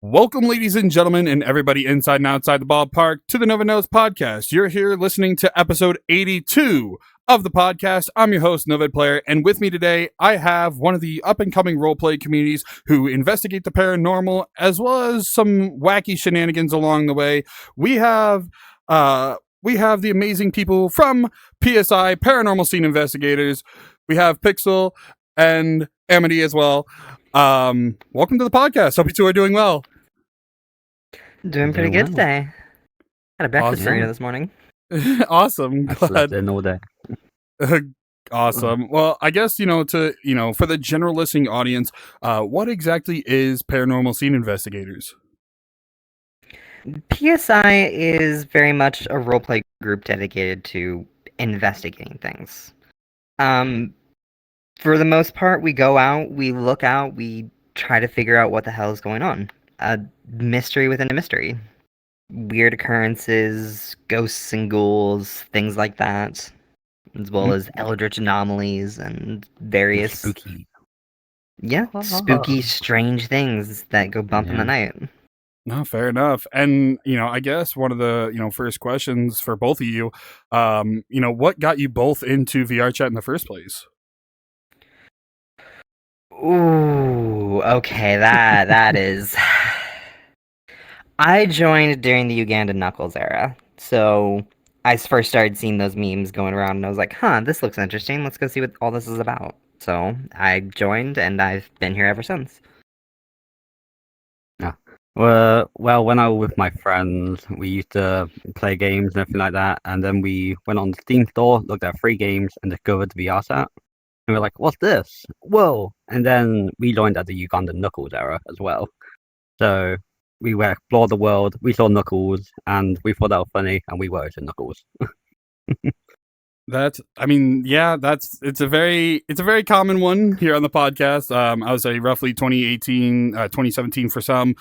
Welcome, ladies and gentlemen, and everybody inside and outside the ballpark to the Noved podcast. You're here listening to episode 82 of the podcast. I'm your host, NovedPlayer, and with me today, I have one of the up-and-coming roleplay communities who investigate the paranormal, as well as some wacky shenanigans along the way. We have the amazing people from PSI, Paranormal Scene Investigators. We have Pixel and Amity as well. Welcome to the podcast. Hope you two are doing well. Doing pretty good today. Had a breakfast for you this morning. Awesome. Glad. In all day. Awesome. Well, I guess, for the general listening audience, what exactly is Paranormal Scene Investigators? PSI is very much a roleplay group dedicated to investigating things. For the most part, we go out, we look out, we try to figure out what the hell is going on. A mystery within a mystery. Weird occurrences, ghosts and ghouls, things like that. As well as eldritch anomalies and various... Spooky. Yeah, spooky, strange things that go bump in the night. No, fair enough. And, I guess one of the, first questions for both of you, what got you both into VR chat in the first place? Ooh, okay, that is... I joined during the Uganda Knuckles era, so I first started seeing those memes going around, and I was like, this looks interesting, let's go see what all this is about. So, I joined, and I've been here ever since. Yeah. Well, when I was with my friends, we used to play games and everything like that, and then we went on the Steam store, looked at free games, and discovered the VR set. And we're like, what's this? Whoa! And then we joined at the Uganda Knuckles era as well. So we explored the world, we saw Knuckles, and we thought that was funny, and we were to Knuckles. It's a very common one here on the podcast. I would say roughly 2017 for some,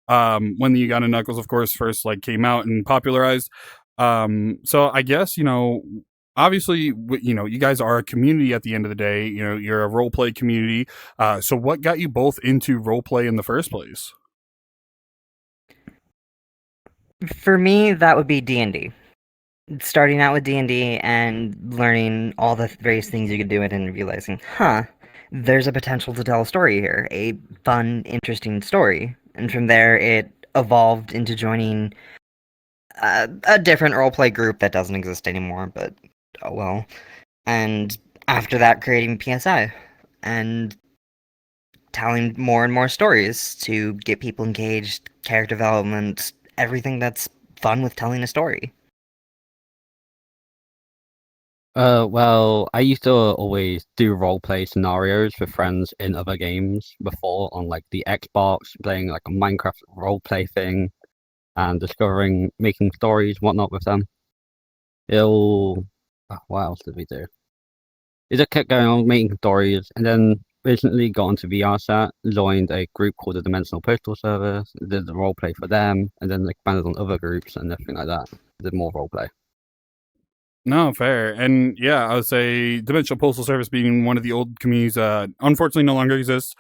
when the Uganda Knuckles, of course, first came out and popularized. So I guess, obviously, you guys are a community at the end of the day. You're a roleplay community. So what got you both into roleplay in the first place? For me, that would be D&D. Starting out with D&D and learning all the various things you could do it and realizing, there's a potential to tell a story here. A fun, interesting story. And from there, it evolved into joining a different roleplay group that doesn't exist anymore, but oh well. And after that, creating PSI. And telling more and more stories to get people engaged, character development, everything that's fun with telling a story. Well, I used to always do roleplay scenarios with friends in other games before on the Xbox, playing a Minecraft roleplay thing and making stories, whatnot with them. What else did we do? We just kept going on making stories, and then recently got onto VRSat, joined a group called the Dimensional Postal Service, did the roleplay for them, and then expanded on other groups and everything like that. Did more roleplay. No, fair. And yeah, I would say Dimensional Postal Service being one of the old communities, unfortunately no longer exists.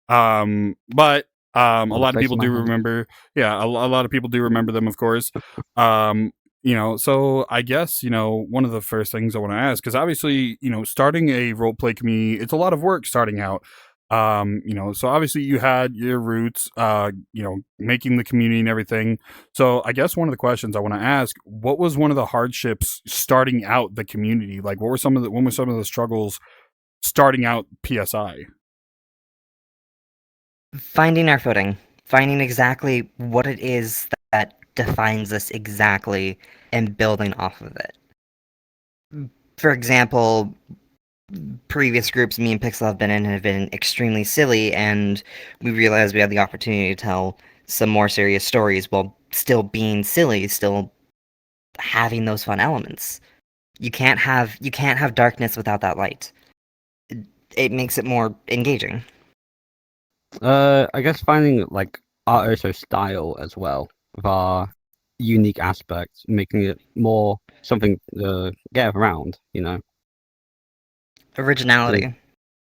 But a lot of people do remember. Yeah, a lot of people do remember them, of course. So I guess, one of the first things I want to ask, because obviously, starting a roleplay community, it's a lot of work starting out. So obviously you had your roots, making the community and everything. So I guess one of the questions I want to ask, what was one of the hardships starting out the community? When were some of the struggles starting out PSI? Finding our footing. Finding exactly what it is that defines us exactly and building off of it. For example, previous groups me and Pixel have been in have been extremely silly, and we realized we had the opportunity to tell some more serious stories while still being silly, still having those fun elements. You can't have darkness without that light. It makes it more engaging. I guess finding our also style as well, with our unique aspects, making it more something to get around, Originality.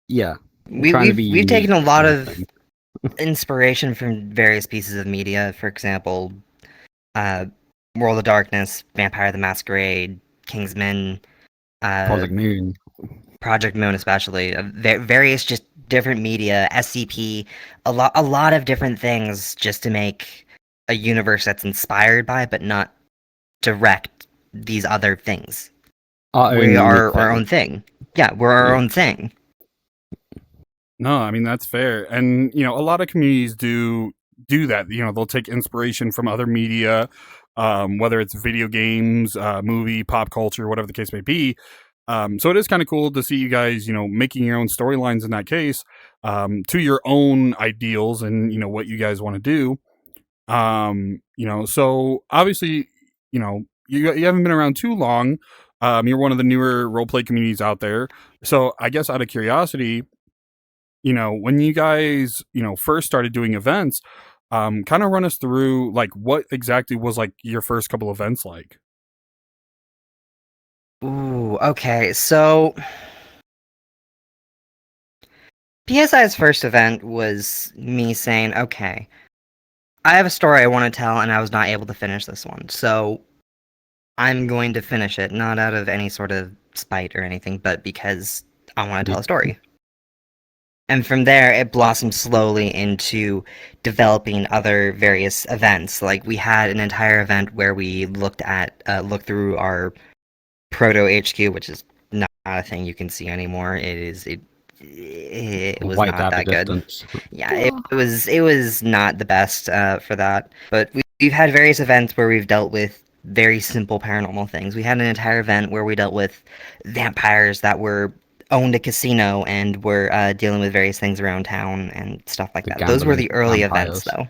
Yeah. We've taken a lot of inspiration from various pieces of media. For example, World of Darkness, Vampire the Masquerade, Kingsman, Project Moon. Project Moon, especially various just different media, SCP, a lot of different things just to make a universe that's inspired by, but not direct these other things. Our own We unique are our thing. own thing. Yeah, we're our own thing. No, I mean that's fair. And a lot of communities do that. They'll take inspiration from other media, whether it's video games, movie, pop culture, whatever the case may be. So it is kind of cool to see you guys, making your own storylines in that case, to your own ideals and what you guys want to do. So obviously, you haven't been around too long. You're one of the newer roleplay communities out there. So I guess out of curiosity, when you guys, first started doing events, kind of run us through like what exactly was like your first couple events like. Ooh, okay. So PSI's first event was me saying, okay, I have a story I want to tell and I was not able to finish this one. So I'm going to finish it, not out of any sort of spite or anything, but because I want to tell a story. And from there, it blossomed slowly into developing other various events. Like we had an entire event where we looked through our proto HQ, which is not a thing you can see anymore. It was White not that good. distance. Yeah, it was not the best for that. But we've had various events where we've dealt with very simple paranormal things. We had an entire event where we dealt with vampires that owned a casino and were dealing with various things around town and stuff like that. Those were the early events, though.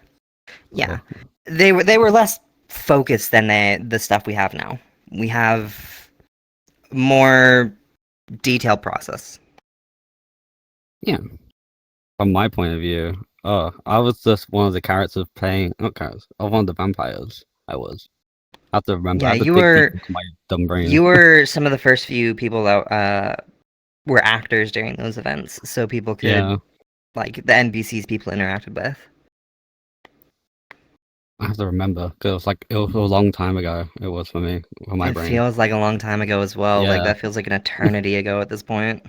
Yeah, they were less focused than the stuff we have now. We have more detailed process. Yeah. From my point of view, I was just one of the characters playing, not characters, of one of the vampires. I have to remember. Yeah, I have to you dig were. deep into my dumb brain. You were some of the first few people that were actors during those events, so people could like the NPCs people interacted with. I have to remember because it was a long time ago. It was for me, for my brain. It feels like a long time ago as well. Yeah. Like that feels like an eternity ago at this point.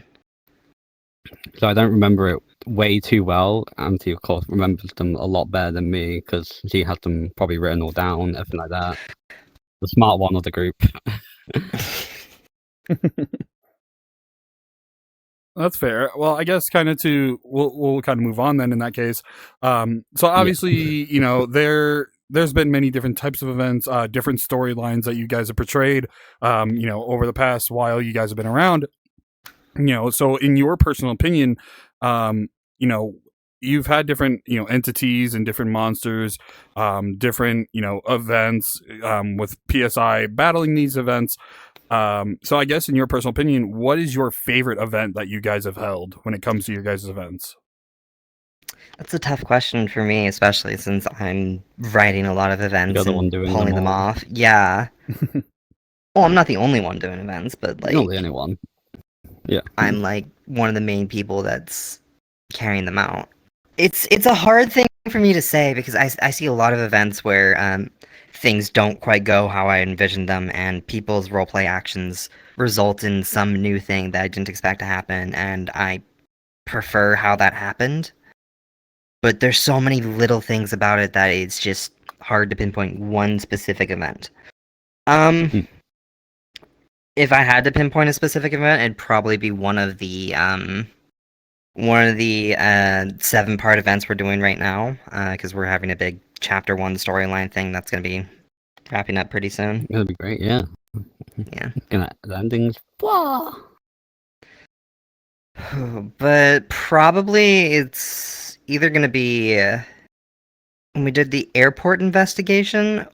So I don't remember it way too well. Auntie, of course, remembers them a lot better than me because she has them probably written all down, everything like that. The smart one of the group. That's fair. Well, I guess kind of we'll kind of move on then in that case. So obviously, there's been many different types of events, different storylines that you guys have portrayed, over the past while you guys have been around. So in your personal opinion, you've had different, entities and different monsters, different, events, with PSI battling these events. So I guess in your personal opinion, what is your favorite event that you guys have held when it comes to your guys' events? That's a tough question for me, especially since I'm writing a lot of events You're the one and doing pulling them off. Yeah. Well, I'm not the only one doing events, but like You're not the only one. Yeah. I'm like one of the main people that's carrying them out. It's a hard thing for me to say because I see a lot of events where things don't quite go how I envisioned them, and people's roleplay actions result in some new thing that I didn't expect to happen, and I prefer how that happened. But there's so many little things about it that it's just hard to pinpoint one specific event. If I had to pinpoint a specific event, it'd probably be one of the 7-part events we're doing right now, because we're having a big chapter 1 storyline thing that's going to be wrapping up pretty soon. That'd be great, yeah. Yeah. The endings. Blah. But probably it's either going to be when we did the airport investigation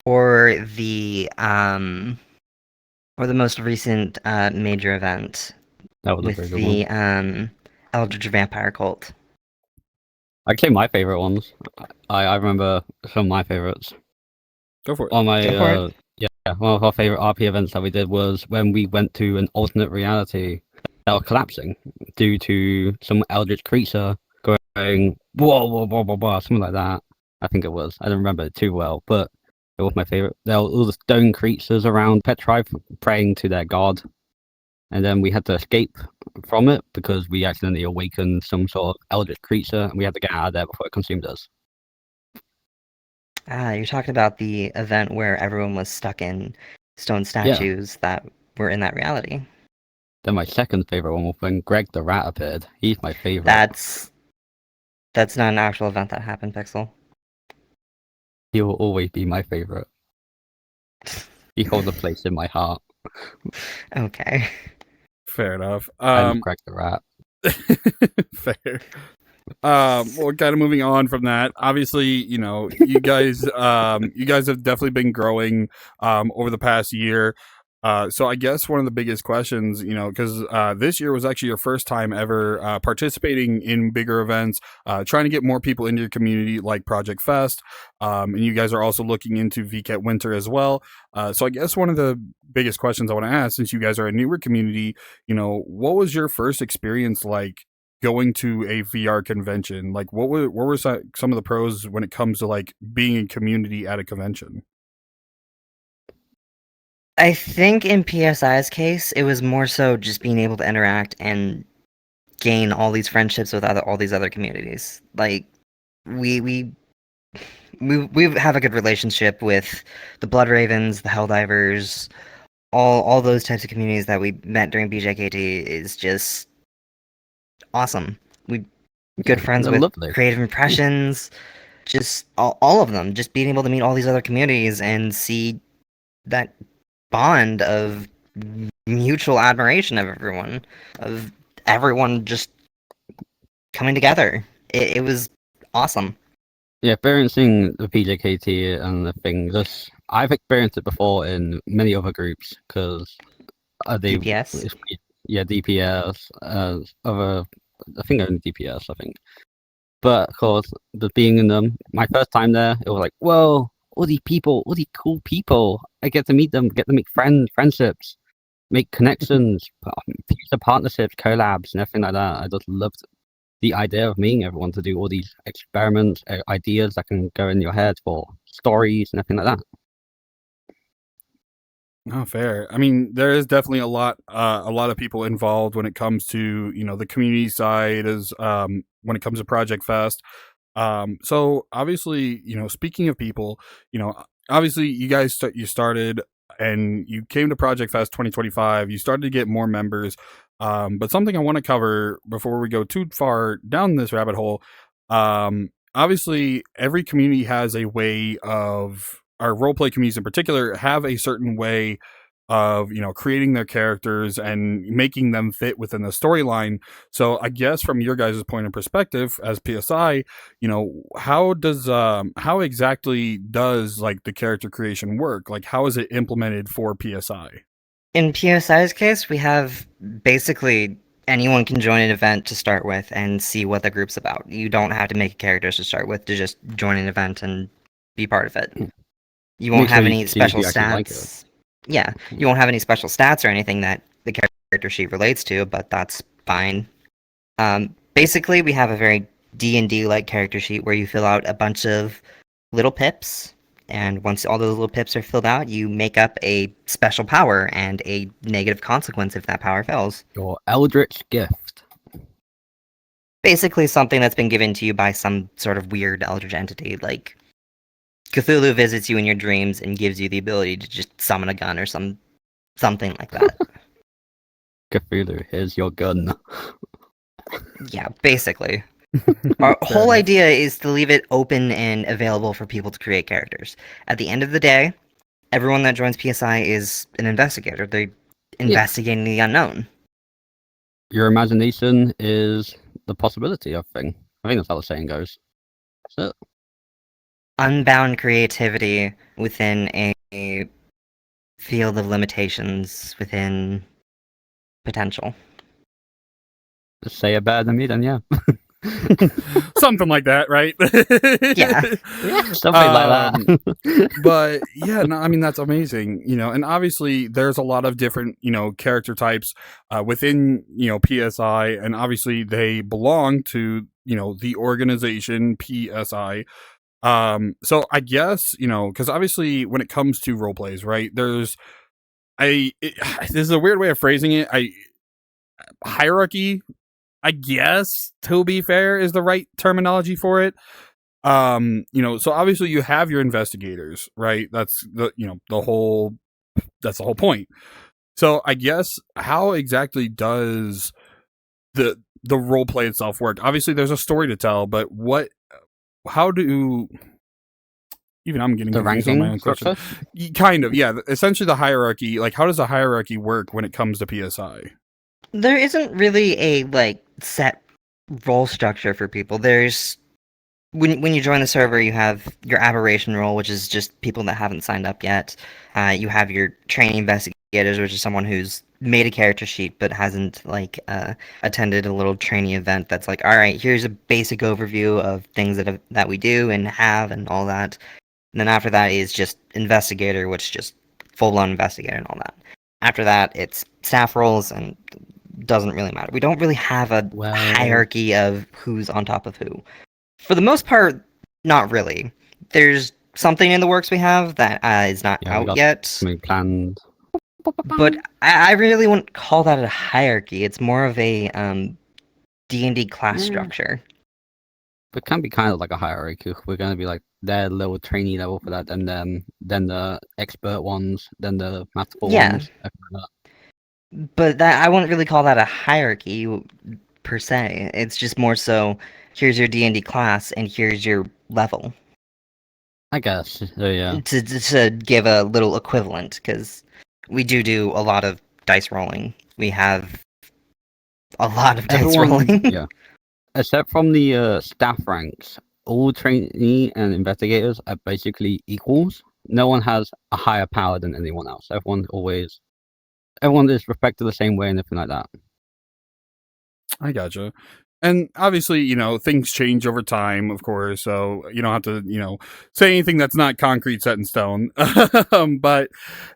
or the most recent major event with the eldritch vampire cult. Actually, my favorite ones. I remember some of my favorites. Go for it. One of our favorite RP events that we did was when we went to an alternate reality that was collapsing due to some eldritch creature going going whoa, whoa, whoa, whoa, whoa, something like that. I think it was. I don't remember it too well, but it was my favorite. There were all the stone creatures around Petrive praying to their god, and then we had to escape from it because we accidentally awakened some sort of eldritch creature, and we had to get out of there before it consumed us. You're talking about the event where everyone was stuck in stone statues that were in that reality. Then my second favorite one was when Greg the Rat appeared. He's my favorite. That's not an actual event that happened, Pixel. He will always be my favorite. He holds a place in my heart. Okay. Fair enough. I love Greg the Rat. Fair. Well, kind of moving on from that. Obviously, you know, you guys have definitely been growing over the past year. So I guess one of the biggest questions, you know, because this year was actually your first time ever participating in bigger events, trying to get more people into your community like Project Fest, and you guys are also looking into VCAT Winter as well. So I guess one of the biggest questions I want to ask, since you guys are a newer community, you know, what was your first experience like going to a VR convention? Like, what were some of the pros when it comes to like being in community at a convention? I think in PSI's case, it was more so just being able to interact and gain all these friendships with all these other communities. Like, we have a good relationship with the Blood Ravens, the Helldivers, all those types of communities that we met during BJKT is just awesome. We good friends They're with lovely. Creative Impressions, just all of them. Just being able to meet all these other communities and see that bond of mutual admiration of everyone just coming together. It was awesome. Yeah, experiencing the PJKT and the thing, I've experienced it before in many other groups because they DPS? Yeah, DPS, I think only DPS, I think. But of course, the being in them, my first time there, it was like, whoa, all these people, all these cool people. I get to meet them, get to make friendships, make connections, future partnerships, collabs, and everything like that. I just loved the idea of meeting everyone to do all these experiments, ideas that can go in your head for stories and everything like that. Oh, fair. I mean, there is definitely a lot of people involved when it comes to, you know, the community side as when it comes to Project Fest. So obviously, you know, speaking of people, you know, obviously you guys you started and you came to Project Fest 2025. You started to get more members. But something I want to cover before we go too far down this rabbit hole. Obviously, every community has a way of, our roleplay communities in particular have a certain way of, you know, creating their characters and making them fit within the storyline. So I guess from your guys' point of perspective as PSI, you know, how exactly does like the character creation work? Like, how is it implemented for PSI? In PSI's case, we have basically anyone can join an event to start with and see what the group's about. You don't have to make characters to start with to just join an event and be part of it. You won't have any special stats. Yeah, you won't have any special stats or anything that the character sheet relates to, but that's fine. Basically, we have a very D&D-like character sheet where you fill out a bunch of little pips, and once all those little pips are filled out, you make up a special power and a negative consequence if that power fails. Your eldritch gift. Basically, something that's been given to you by some sort of weird eldritch entity, like Cthulhu visits you in your dreams and gives you the ability to just summon a gun or something like that. Cthulhu, here's your gun. Yeah, basically. Our whole idea is to leave it open and available for people to create characters. At the end of the day, everyone that joins PSI is an investigator. They're investigating the unknown. Your imagination is the possibility of thing. I think that's how the saying goes. That's it. Unbound creativity within a field of limitations within potential. Say it better than me, then yeah. Something like that, right? Yeah. Something like that. But yeah, no, I mean, that's amazing, and obviously there's a lot of different, character types within, PSI, and obviously they belong to, the organization PSI. So I guess, because obviously when it comes to role plays, right, this is a weird way of phrasing it. Hierarchy, I guess, to be fair, is the right terminology for it. So obviously you have your investigators, right? That's the whole point. So I guess, how exactly does the role play itself work? Obviously there's a story to tell, but how do even I'm getting The confused on my ranking own question. structure? Kind of, yeah. Essentially the hierarchy, like how does the hierarchy work when it comes to PSI? There isn't really a set role structure for people. There's when you join the server, you have your aberration role, which is just people that haven't signed up yet. You have your training investigators, which is someone who's made a character sheet but hasn't attended a little training event. That's like, all right, here's a basic overview of things that we do and have and all that. And then after that is just investigator, which is just full-on investigator and all that. After that, it's staff roles and doesn't really matter. We don't really have a hierarchy of who's on top of who. For the most part, not really. There's something in the works we have that is not out yet. Something planned. But I really wouldn't call that a hierarchy. It's more of a D&D class structure. It can be kind of like a hierarchy. We're going to be like their little trainee level for that, and then the expert ones, then the masterful ones. But I wouldn't really call that a hierarchy per se. It's just more so, here's your D&D class, and here's your level. I guess, yeah. To give a little equivalent, because we do a lot of dice rolling. We have a lot of dice rolling. Yeah. Except from the staff ranks, all trainee and investigators are basically equals. No one has a higher power than anyone else. Everyone is respected the same way and everything like that. I gotcha. And obviously, things change over time, of course, so you don't have to, say anything that's not concrete set in stone. But,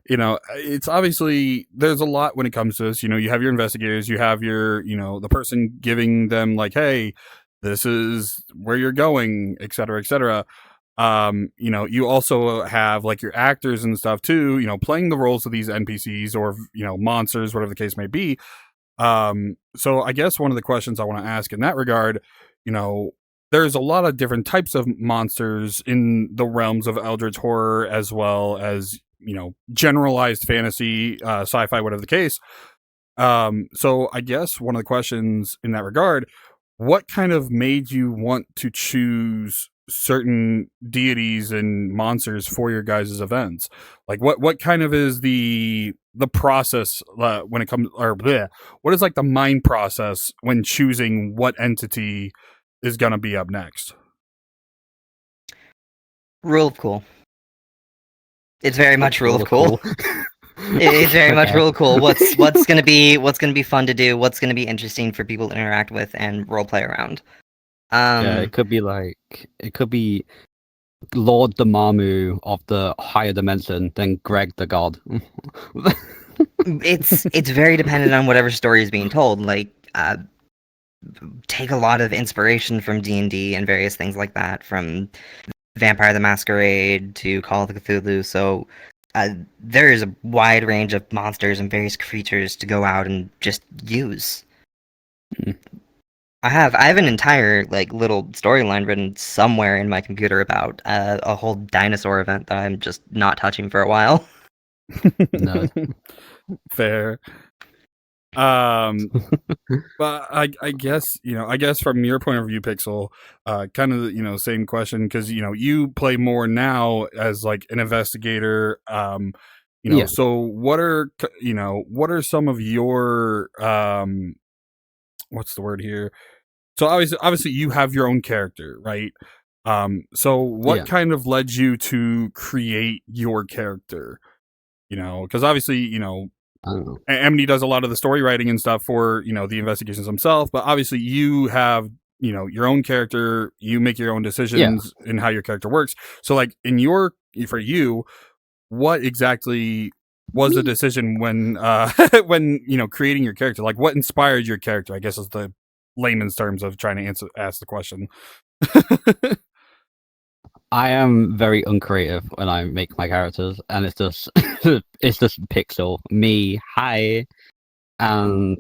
it's obviously, there's a lot when it comes to this. You have your investigators, you have your, the person giving them like, hey, this is where you're going, et cetera, et cetera. You also have like your actors and stuff too, playing the roles of these NPCs or, monsters, whatever the case may be. So I guess one of the questions I want to ask in that regard, there's a lot of different types of monsters in the realms of eldritch horror, as well as, generalized fantasy, sci-fi, whatever the case. So I guess one of the questions in that regard, what kind of made you want to choose certain deities and monsters for your guys' events? Like what kind of is the process when it comes, or what is like the mind process when choosing what entity is going to be up next? Rule of cool. It's very much rule of cool. It's very much rule of cool. What's gonna be fun to do? What's gonna be interesting for people to interact with and roleplay around? It could be Lord Damamu of the higher dimension, then Greg the God. It's very dependent on whatever story is being told. Like, take a lot of inspiration from D&D and various things like that, from Vampire the Masquerade to Call of Cthulhu. So there is a wide range of monsters and various creatures to go out and just use. I have an entire little storyline written somewhere in my computer about a whole dinosaur event that I'm just not touching for a while. No. Fair. But I guess from your point of view, Pixel, kind of same question, because you play more now as like an investigator. So what are some of your what's the word here? So obviously you have your own character, right? So what kind of led you to create your character? Because obviously, Amity does a lot of the story writing and stuff for, the investigations himself, but obviously you have, your own character, you make your own decisions in how your character works. So like for you, what exactly was the decision when when creating your character? Like what inspired your character, I guess, is the layman's terms of trying to ask the question. I am very uncreative when I make my characters, and it's just it's just Pixel, me, hi, and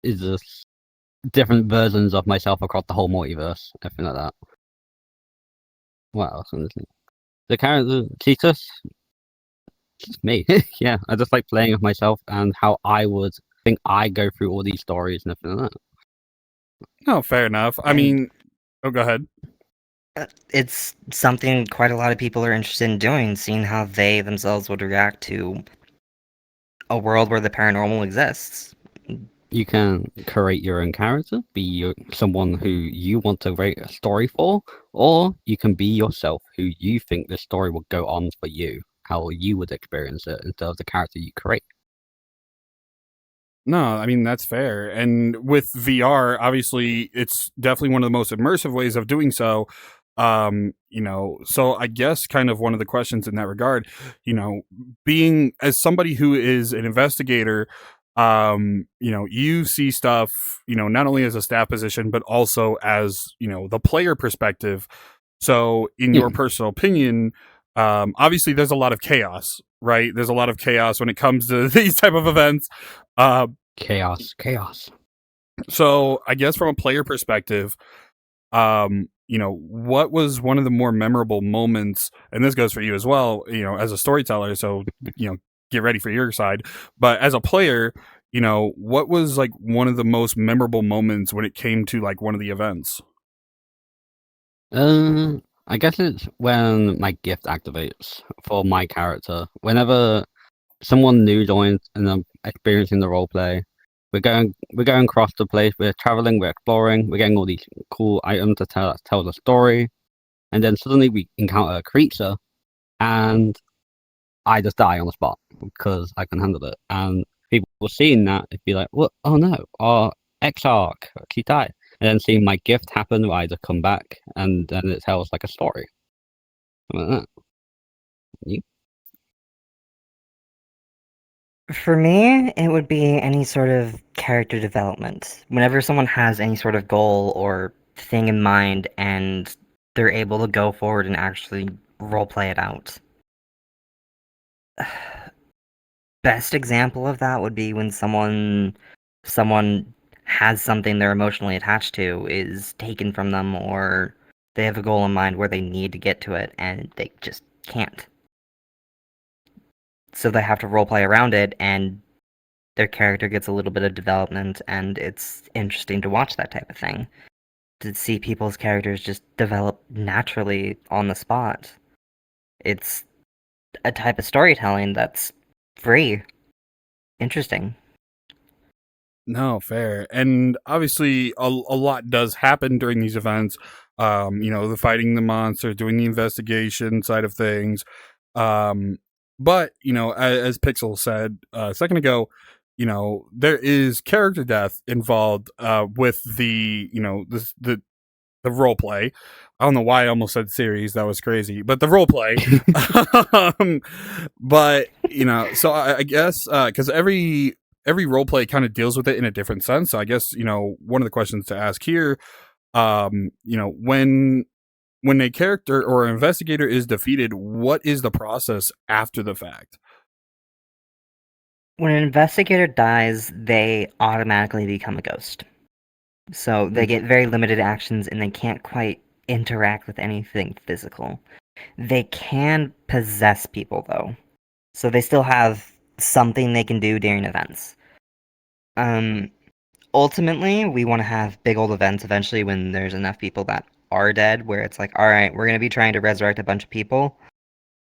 it's just different versions of myself across the whole multiverse, everything like that. What else? The character, she's just me. Yeah, I just like playing with myself and how I would think I go through all these stories and everything like that. No, fair enough. I mean, go ahead. It's something quite a lot of people are interested in doing, seeing how they themselves would react to a world where the paranormal exists. You can create your own character, be someone who you want to write a story for, or you can be yourself who you think the story will go on for you, how you would experience it instead of the character you create. No, I mean, that's fair. And with VR, obviously, it's definitely one of the most immersive ways of doing so. So I guess kind of one of the questions in that regard, being as somebody who is an investigator, you see stuff, not only as a staff position, but also as, the player perspective. So in your personal opinion, obviously there's a lot of chaos, right? There's a lot of chaos when it comes to these type of events. Chaos. So I guess from a player perspective, what was one of the more memorable moments, and this goes for you as well, as a storyteller, so, get ready for your side, but as a player, what was like one of the most memorable moments when it came to like one of the events? I guess it's when my gift activates for my character. Whenever someone new joins and I'm experiencing the roleplay, we're going across the place, we're traveling, we're exploring, we're getting all these cool items to tell the story, and then suddenly we encounter a creature, and I just die on the spot because I can handle it. And people seeing that, it'd be like, "What? Oh no, our xArc, she died." And then seeing my gift happen, I just come back, and then it tells like a story. Something like that. You? For me, it would be any sort of character development. Whenever someone has any sort of goal or thing in mind and they're able to go forward and actually roleplay it out. Best example of that would be when someone has something they're emotionally attached to is taken from them, or they have a goal in mind where they need to get to it and they just can't. So they have to roleplay around it, and their character gets a little bit of development, and it's interesting to watch that type of thing. To see people's characters just develop naturally on the spot. It's a type of storytelling that's free. Interesting. No, fair. And obviously a lot does happen during these events. The fighting the monster, doing the investigation side of things. But, as Pixel said a second ago, there is character death involved with the role play. I don't know why I almost said series. That was crazy. But the role play. But, so I guess because every role play kind of deals with it in a different sense. So I guess, one of the questions to ask here, when a character or an investigator is defeated, what is the process after the fact? When an investigator dies, they automatically become a ghost. So they get very limited actions and they can't quite interact with anything physical. They can possess people, though. So they still have something they can do during events. Ultimately, we want to have big old events eventually when there's enough people that are dead, where it's like, alright, we're going to be trying to resurrect a bunch of people.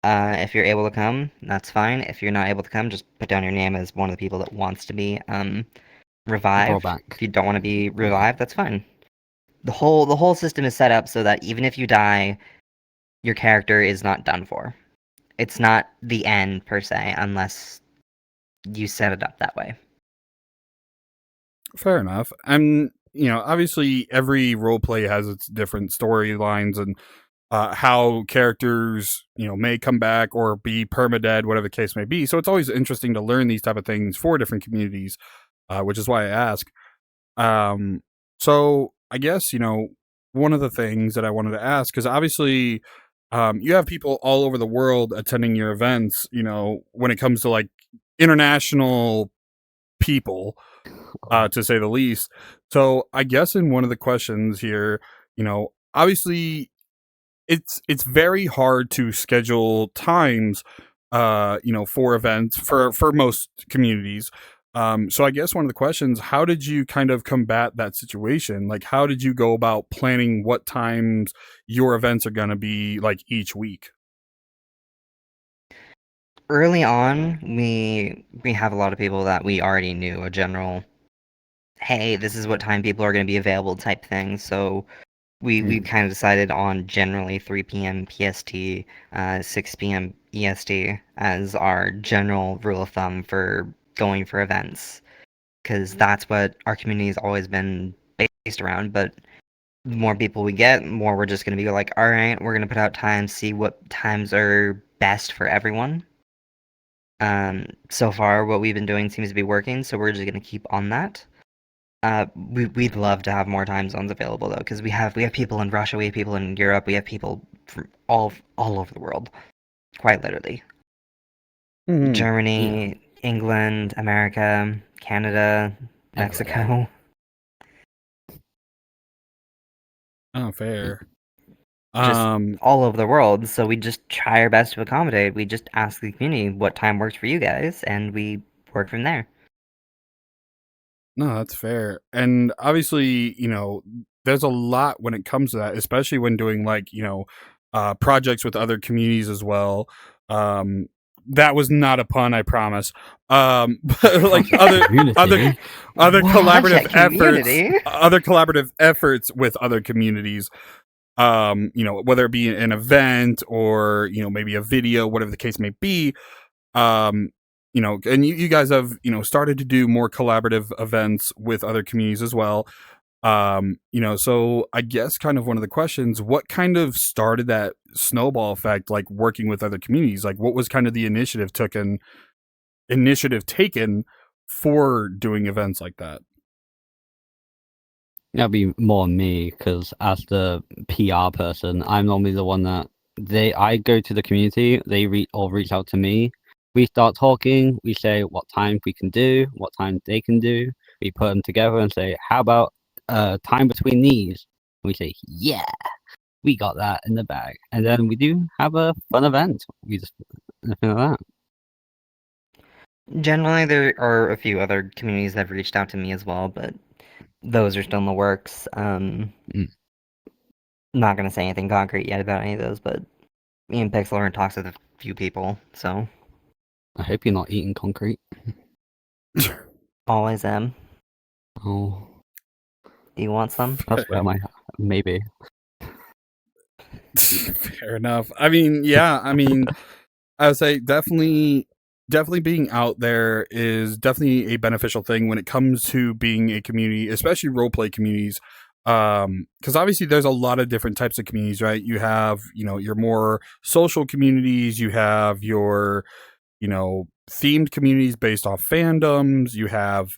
If you're able to come, that's fine. If you're not able to come, just put down your name as one of the people that wants to be revived. If you don't want to be revived, that's fine. The whole system is set up so that even if you die, your character is not done for. It's not the end per se, unless you set it up that way. Fair enough. And obviously every role play has its different storylines and how characters, may come back or be permadead, whatever the case may be. So it's always interesting to learn these type of things for different communities, which is why I ask. So I guess, one of the things that I wanted to ask, because obviously you have people all over the world attending your events, when it comes to like international people, to say the least. So I guess in one of the questions here, obviously it's very hard to schedule times, for events for most communities. So I guess one of the questions, how did you kind of combat that situation? Like, how did you go about planning what times your events are going to be like each week? Early on, we have a lot of people that we already knew a general, hey, this is what time people are going to be available type thing. So we kind of decided on generally 3 p.m. PST, 6 p.m. EST as our general rule of thumb for going for events, because that's what our community has always been based around. But the more people we get, more we're just going to be like, all right, we're going to put out times, see what times are best for everyone. So far, what we've been doing seems to be working, so we're just going to keep on that. We'd love to have more time zones available though, because we have people in Russia, we have people in Europe, we have people from all over the world, quite literally. Germany, England, America, Canada, Mexico. Oh, fair. Just all over the world. So we just try our best to accommodate. We just ask the community what time works for you guys, and we work from there. No, that's fair. And obviously, there's a lot when it comes to that, especially when doing like, projects with other communities as well. That was not a pun, I promise. But like other collaborative efforts, with other communities. Whether it be an event or, maybe a video, whatever the case may be. And you guys have, started to do more collaborative events with other communities as well. So I guess kind of one of the questions, what kind of started that snowball effect, like working with other communities? Like what was kind of the initiative taken for doing events like that? That'd be more me, because as the PR person, I'm normally the one that I go to the community, they reach out to me. We start talking, we say what time we can do, what time they can do. We put them together and say, how about time between these? We say, yeah, we got that in the bag. And then we do have a fun event. We just, nothing like that. Generally, there are a few other communities that have reached out to me as well, but those are still in the works. Not going to say anything concrete yet about any of those, but me and Pixel are in talks with a few people, so... I hope you're not eating concrete. Always am. Oh. Do you want some? That's where maybe. Fair enough. I mean, yeah, I would say definitely being out there is definitely a beneficial thing when it comes to being a community, especially roleplay communities. Because obviously there's a lot of different types of communities, right? You have, your more social communities, you have your, themed communities based off fandoms, you have,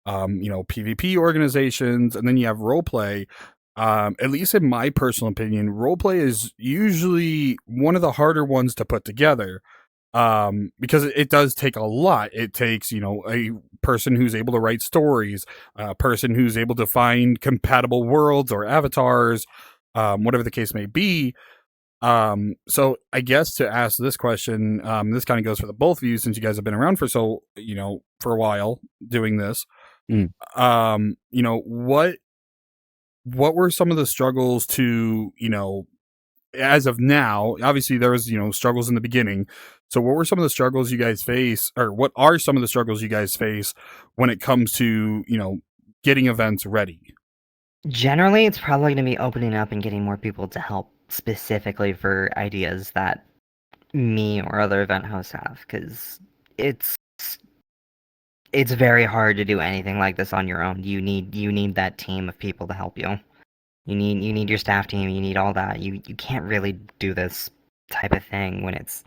PvP organizations, and then you have roleplay. At least in my personal opinion, roleplay is usually one of the harder ones to put together. Because it does take a lot. It takes, a person who's able to write stories, a person who's able to find compatible worlds or avatars, whatever the case may be. So I guess to ask this question, this kind of goes for the both of you, since you guys have been around for for a while doing this. What were some of the struggles to, as of now? Obviously there was, struggles in the beginning. So what were some of the struggles you guys face, or what are some of the struggles you guys face when it comes to, getting events ready? Generally, it's probably going to be opening up and getting more people to help specifically for ideas that me or other event hosts have, because it's it's very hard to do anything like this on your own. You need that team of people to help you. You need your staff team. You need all that. You can't really do this type of thing when it's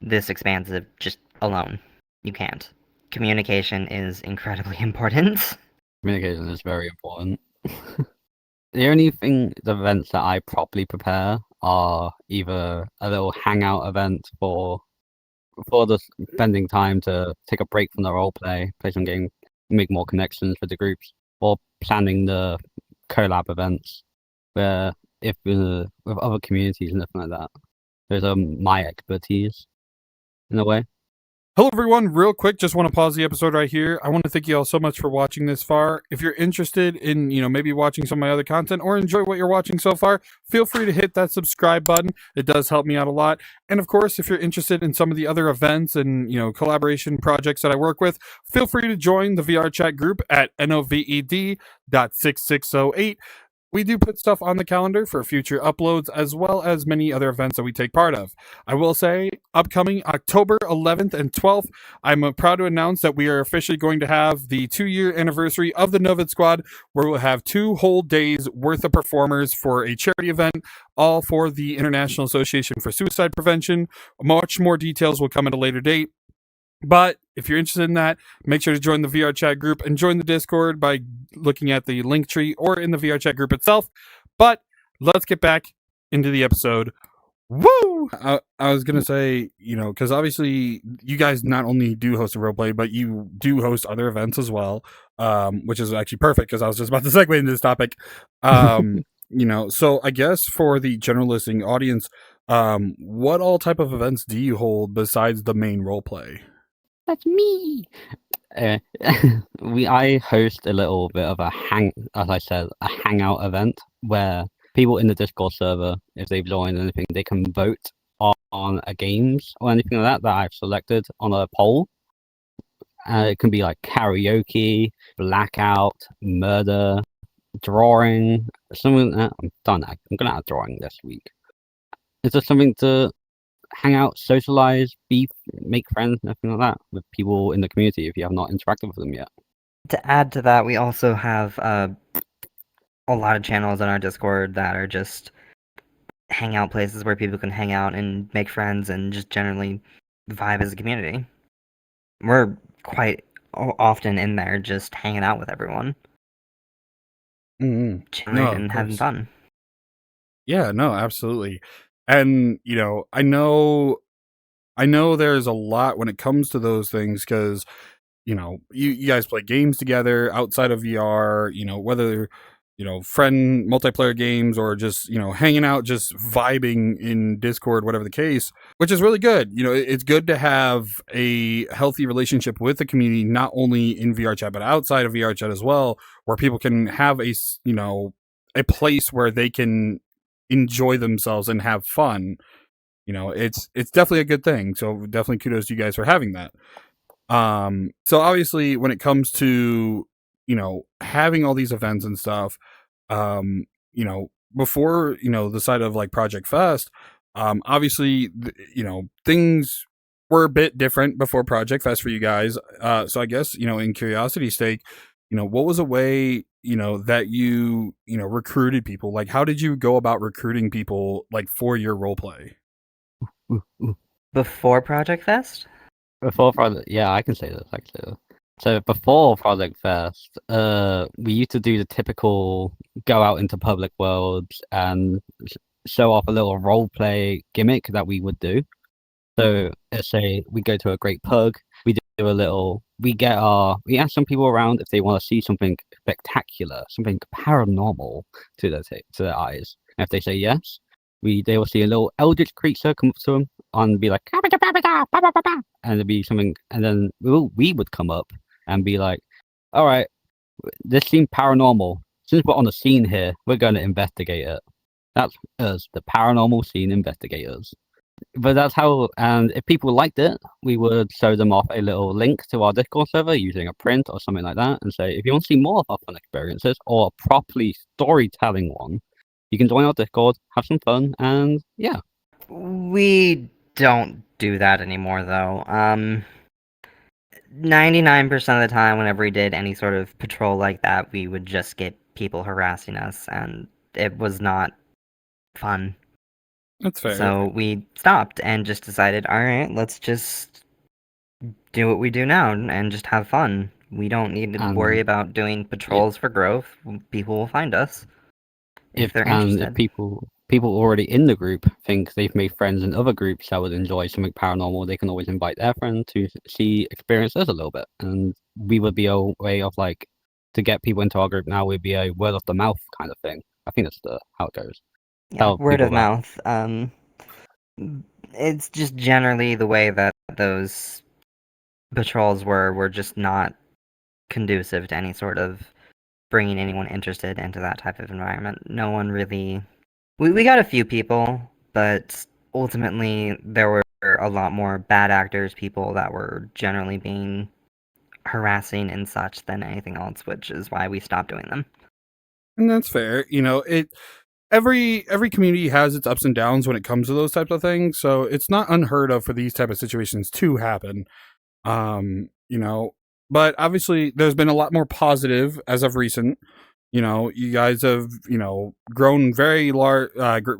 this expansive just alone. You can't. Communication is incredibly important. Communication is very important. The only the events that I properly prepare are either a little hangout event for the spending time to take a break from the roleplay, play some games, make more connections with the groups, or planning the collab events where if with other communities and stuff like that. Those are my expertise in a way. Hello, everyone. Real quick, just want to pause the episode right here. I want to thank you all so much for watching this far. If you're interested in, maybe watching some of my other content or enjoy what you're watching so far, feel free to hit that subscribe button. It does help me out a lot. And of course, if you're interested in some of the other events and, collaboration projects that I work with, feel free to join the VR chat group at noved.6608. We do put stuff on the calendar for future uploads as well as many other events that we take part of. I will say, upcoming October 11th and 12th, I'm proud to announce that we are officially going to have the 2-year anniversary of the Noved Squad, where we'll have 2 whole days worth of performers for a charity event, all for the International Association for Suicide Prevention. Much more details will come at a later date. But if you're interested in that, make sure to join the VR chat group and join the Discord by looking at the link tree or in the VR chat group itself. But let's get back into the episode. Woo! I was going to say, because obviously you guys not only do host a roleplay, but you do host other events as well, which is actually perfect because I was just about to segue into this topic. So I guess for the general listening audience, what all type of events do you hold besides the main roleplay? That's me. I host a little bit of a hangout event where people in the Discord server, if they've joined anything, they can vote on a games or anything like that I've selected on a poll. It can be like karaoke, blackout, murder, drawing, something like that. I'm done. I'm gonna add drawing this week. Is there something to hang out, socialize, make friends, nothing like that with people in the community if you have not interacted with them yet? To add to that, we also have a lot of channels on our Discord that are just hangout places where people can hang out and make friends and just generally vibe as a community. We're quite often in there just hanging out with everyone. Chilling and having fun. Yeah, no, absolutely. And, I know there's a lot when it comes to those things because, you guys play games together outside of VR, whether, friend multiplayer games or just, hanging out, just vibing in Discord, whatever the case, which is really good. It's good to have a healthy relationship with the community, not only in VR chat, but outside of VR chat as well, where people can have a place where they can enjoy themselves and have fun. It's definitely a good thing. So definitely kudos to you guys for having that. So obviously when it comes to, having all these events and stuff, before, the side of like Project Fest, obviously, things were a bit different before Project Fest for you guys. So I guess, in curiosity's sake, what was a way, that you recruited people? Like, how did you go about recruiting people, like, for your roleplay? Before Project Fest? Before Project, yeah, I can say this actually. So before Project Fest, we used to do the typical go out into public worlds and show off a little roleplay gimmick that we would do. So let's say we go to a great pug, we do a little, we ask some people around if they want to see something spectacular, something paranormal to their eyes. And if they say yes, they will see a little eldritch creature come up to them and be like, and it'd be something, and then we would come up and be like, all right, this seems paranormal. Since we're on the scene here, we're going to investigate it. That's us, the Paranormal Scene Investigators. But that's how, and if people liked it, we would show them off a little link to our Discord server using a print or something like that and say, if you want to see more of our fun experiences or a properly storytelling one, you can join our Discord, have some fun, and yeah. We don't do that anymore, though. 99% of the time, whenever we did any sort of patrol like that, we would just get people harassing us, and it was not fun. That's fair. So we stopped and just decided, all right, let's just do what we do now and just have fun. We don't need to worry about doing patrols for growth. People will find us if they're interested. If people already in the group think they've made friends in other groups that would enjoy something paranormal, they can always invite their friend to experience us a little bit. And we would be a way of like to get people into our group now would be a word of the mouth kind of thing. I think that's how it goes. Yeah, word of mouth. It's just generally the way that those patrols were just not conducive to any sort of bringing anyone interested into that type of environment. No one really... We got a few people, but ultimately there were a lot more bad actors, people that were generally being harassing and such than anything else, which is why we stopped doing them. And that's fair. Every community has its ups and downs when it comes to those types of things, so it's not unheard of for these type of situations to happen. But obviously there's been a lot more positive as of recent. You guys have, grown very large,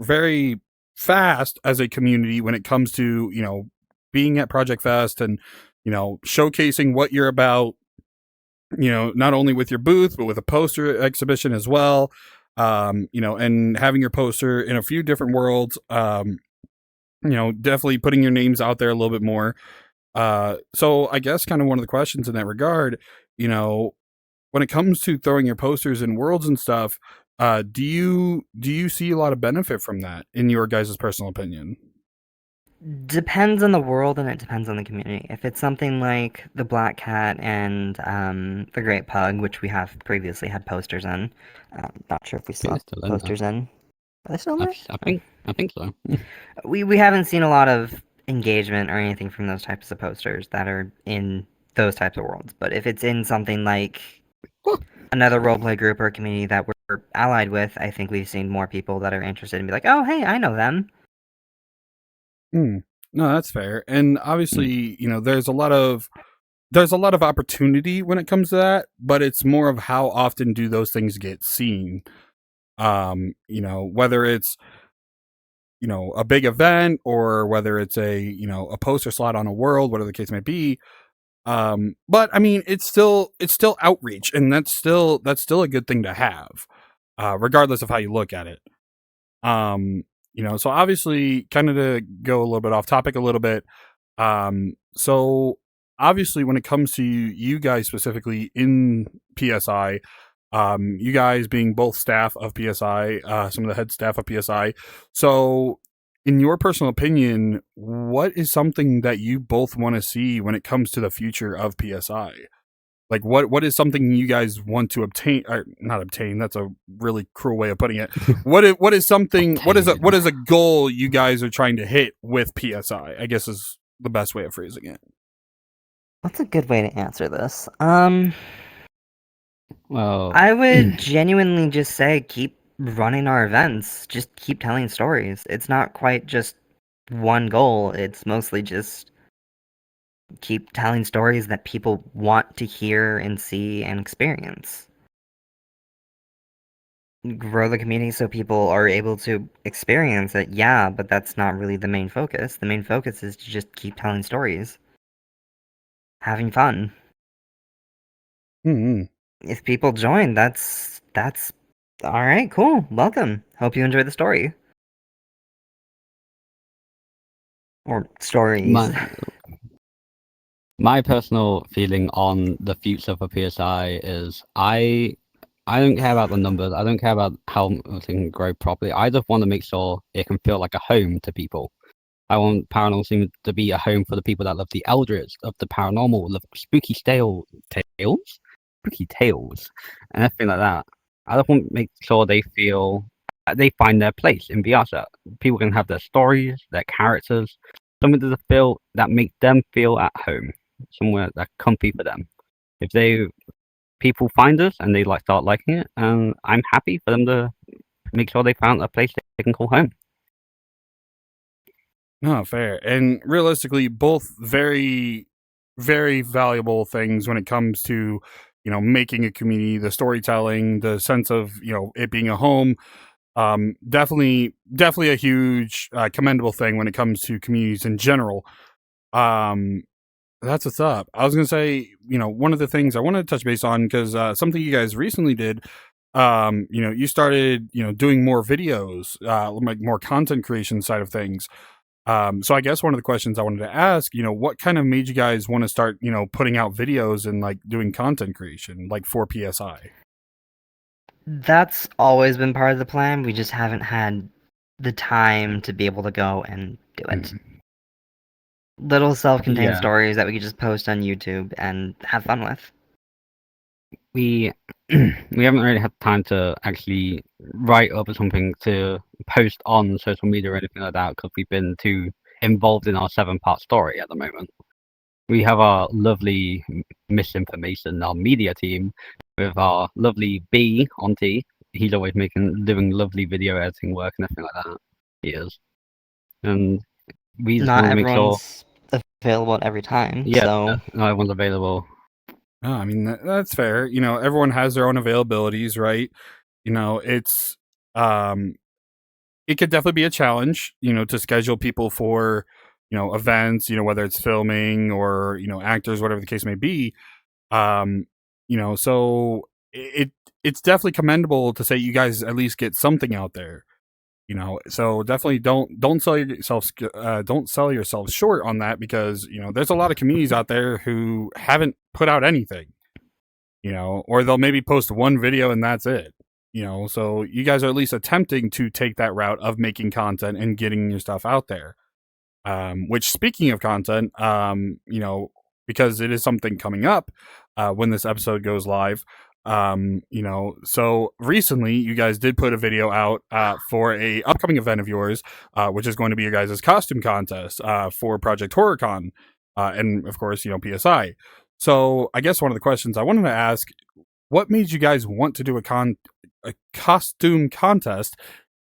very fast as a community when it comes to, being at Project Fest and, showcasing what you're about, not only with your booth, but with a poster exhibition as well. And having your poster in a few different worlds, definitely putting your names out there a little bit more. So I guess kind of one of the questions in that regard, when it comes to throwing your posters in worlds and stuff, do you see a lot of benefit from that in your guys' personal opinion? Depends on the world and it depends on the community. If it's something like the Black Cat and the Great Pug, which we have previously had posters in, not sure if we still have posters in. Are they still there? I think so. We haven't seen a lot of engagement or anything from those types of posters that are in those types of worlds. But if it's in something like another roleplay group or community that we're allied with, I think we've seen more people that are interested and be like, oh, hey, I know them. No, that's fair. And obviously, there's a lot of opportunity when it comes to that, but it's more of how often do those things get seen. Whether it's a big event or whether it's a poster slot on a world, whatever the case may be. But I mean, it's still outreach, and that's still a good thing to have, regardless of how you look at it. So obviously, kind of to go a little bit off topic a little bit. So obviously, when it comes to you guys specifically in PSI, you guys being both staff of PSI, some of the head staff of PSI. So in your personal opinion, what is something that you both want to see when it comes to the future of PSI? Like, what is something you guys want to obtain, or not obtain? That's a really cruel way of putting it. What is something? What is a goal you guys are trying to hit with PSI? I guess is the best way of phrasing it. That's a good way to answer this. Well, I would genuinely just say keep running our events. Just keep telling stories. It's not quite just one goal. It's mostly just keep telling stories that people want to hear and see and experience. Grow the community so people are able to experience it, yeah, but that's not really the main focus. The main focus is to just keep telling stories. Having fun. Mm-hmm. If people join, that's alright, cool. Welcome. Hope you enjoy the story. Or stories. My personal feeling on the future for PSI is I don't care about the numbers. I don't care about how it can grow properly. I just want to make sure it can feel like a home to people. I want Paranormal Scene to be a home for the people that love the eldritch, of the paranormal, love spooky tales, and everything like that. I just want to make sure they feel they find their place in Viasha. People can have their stories, their characters, something that make them feel at home, somewhere that's comfy for them. If people find us and they start liking it, and I'm happy for them to make sure they found a place they can call home. No, fair. And realistically, both very very valuable things when it comes to, making a community, the storytelling, the sense of, it being a home. Definitely a huge commendable thing when it comes to communities in general. That's what's up. I was gonna say, one of the things I wanted to touch base on, because something you guys recently did, you started, doing more videos, like more content creation side of things. So I guess one of the questions I wanted to ask, what kind of made you guys want to start, putting out videos and like doing content creation, like for PSI? That's always been part of the plan. We just haven't had the time to be able to go and do it. Little self-contained Yeah. stories that we could just post on YouTube and have fun with. We we haven't really had time to actually write up something to post on social media or anything like that because we've been too involved in our 7-part story at the moment. We have our lovely misinformation, our media team, with our lovely B on T. He's always doing lovely video editing work and everything like that. He is. And we just Not want to make sure. everyone's available at every time, Yeah, so not everyone's available. Oh, I mean, that's fair. Everyone has their own availabilities, right? It's it could definitely be a challenge, to schedule people for, events, whether it's filming or, actors, whatever the case may be. So it's definitely commendable to say you guys at least get something out there. So definitely don't sell yourselves short on that, because there's a lot of communities out there who haven't put out anything, or they'll maybe post one video and that's it. So you guys are at least attempting to take that route of making content and getting your stuff out there. Which, speaking of content, because it is something coming up when this episode goes live. So recently you guys did put a video out for a upcoming event of yours, which is going to be your guys' costume contest for Project HorrorCon, and of course, PSI. So I guess one of the questions I wanted to ask, what made you guys want to do a costume contest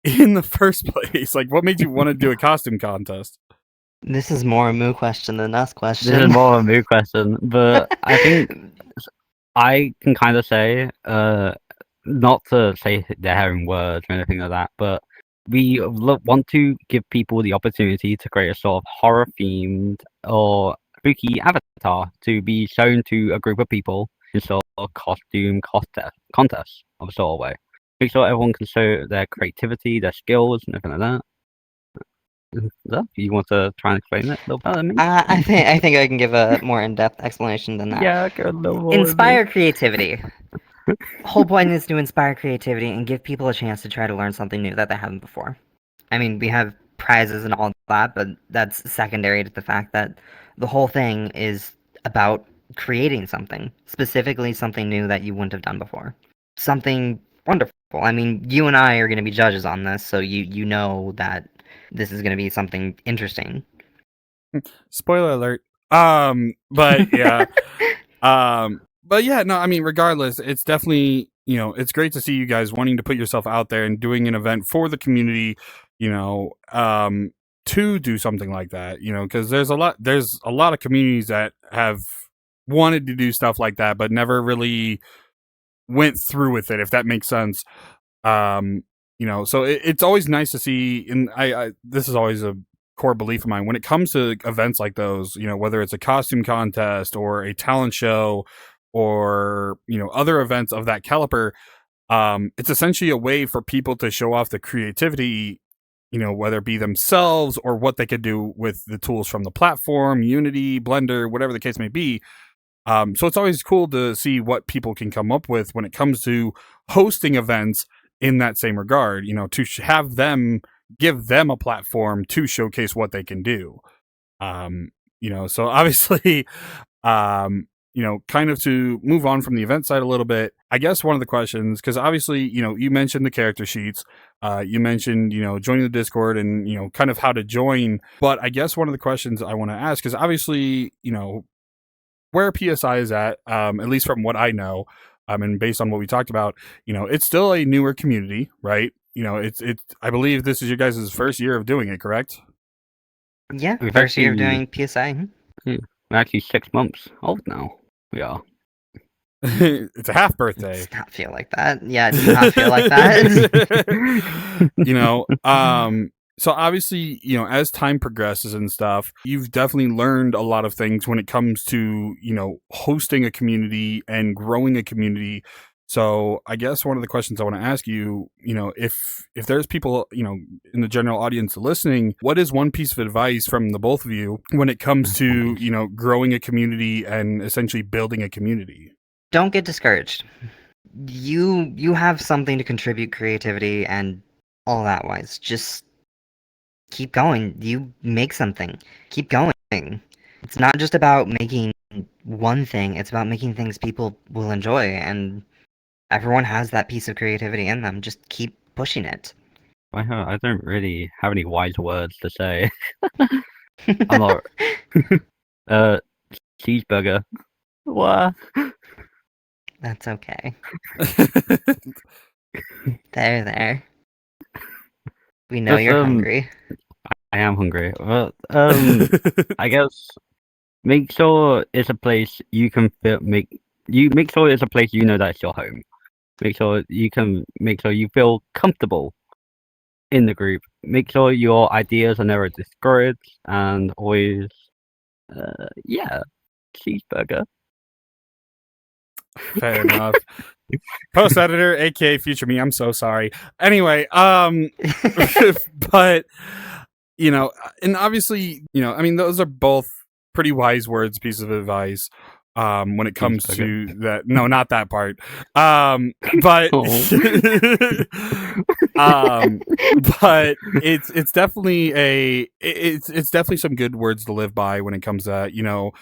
in the first place? Like, what made you want to do a costume contest? this is more a Moo question than us question. This is more of a mood question, but I think I can kind of say, not to say their own words or anything like that, but we want to give people the opportunity to create a sort of horror-themed or spooky avatar to be shown to a group of people in sort of costume contest of a sort of way. Make sure everyone can show their creativity, their skills, and everything like that. You want to try and explain it a little better than me? I think I can give a more in-depth explanation than that. Yeah, go a little more. Inspire creativity. The whole point is to inspire creativity and give people a chance to try to learn something new that they haven't before. I mean, we have prizes and all that, but that's secondary to the fact that the whole thing is about creating something, specifically something new that you wouldn't have done before. Something wonderful. I mean, you and I are going to be judges on this, so you know that this is going to be something interesting. Spoiler alert. But yeah. But yeah, no, I mean, regardless, it's definitely, it's great to see you guys wanting to put yourself out there and doing an event for the community, to do something like that, because there's a lot of communities that have wanted to do stuff like that, but never really went through with it, if that makes sense. So it's always nice to see, and I this is always a core belief of mine when it comes to events like those, whether it's a costume contest or a talent show or, other events of that caliber. It's essentially a way for people to show off the creativity, whether it be themselves or what they could do with the tools from the platform, Unity, Blender, whatever the case may be. So it's always cool to see what people can come up with when it comes to hosting events in that same regard, to have them, give them a platform to showcase what they can do. So obviously, kind of to move on from the event side a little bit, I guess one of the questions, because obviously, you mentioned the character sheets, you mentioned, joining the Discord and, kind of how to join. But I guess one of the questions I want to ask is obviously, where PSI is at least from what I know, and based on what we talked about, it's still a newer community, right? It's I believe this is your guys' first year of doing it, correct? Yeah, We've first year of actually- doing PSI. We're actually 6 months old now. We are. It's a half It birthday. does not feel like that. Yeah, it does not feel like that. You know, so obviously, you know, as time progresses and stuff, you've definitely learned a lot of things when it comes to, you know, hosting a community and growing a community. So I guess one of the questions I want to ask you, you know, if there's people, you know, in the general audience listening, what is one piece of advice from the both of you when it comes to, you know, growing a community and essentially building a community? Don't get discouraged. You have something to contribute creativity and all that wise. Just keep going. You make something. Keep going. It's not just about making one thing, it's about making things people will enjoy, and everyone has that piece of creativity in them. Just keep pushing it. I don't really have any wise words to say. I'm not. Cheeseburger. What? That's okay. There. We know Just, you're hungry. I am hungry. Well, I guess make sure it's a place you can feel. Make sure it's a place you know that's your home. Make sure you feel comfortable in the group. Make sure your ideas are never discouraged and always, yeah, cheeseburger. Fair enough. Post editor, aka future me. I'm so sorry. Anyway, but you know, and obviously, you know, I mean, those are both pretty wise words, pieces of advice. When it comes to that, no, not that part. But but it's definitely it's definitely some good words to live by when it comes to that, you know.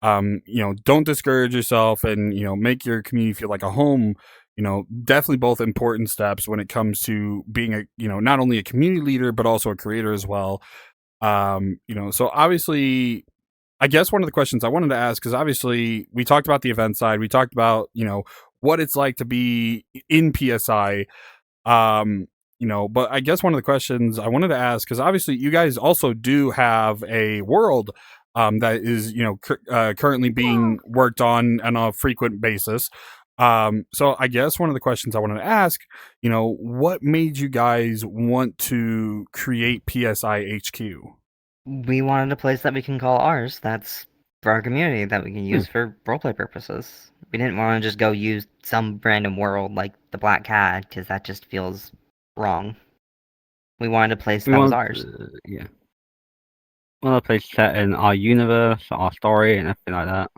You know, don't discourage yourself, and you know, make your community feel like a home. You know, definitely both important steps when it comes to being a, you know, not only a community leader but also a creator as well. You know, so obviously, I guess one of the questions I wanted to ask, because obviously we talked about the event side, we talked about, you know, what it's like to be in PSI. You know, but I guess one of the questions I wanted to ask, because obviously you guys also do have a world that is, you know, currently being worked on a frequent basis. So I guess one of the questions I wanted to ask, you know, what made you guys want to create PSI HQ? We wanted a place that we can call ours. That's for our community that we can use for roleplay purposes. We didn't want to just go use some random world like the Black Cat, because that just feels wrong. We wanted a place that was ours. Yeah. We want a place set in our universe, our story, and everything like that.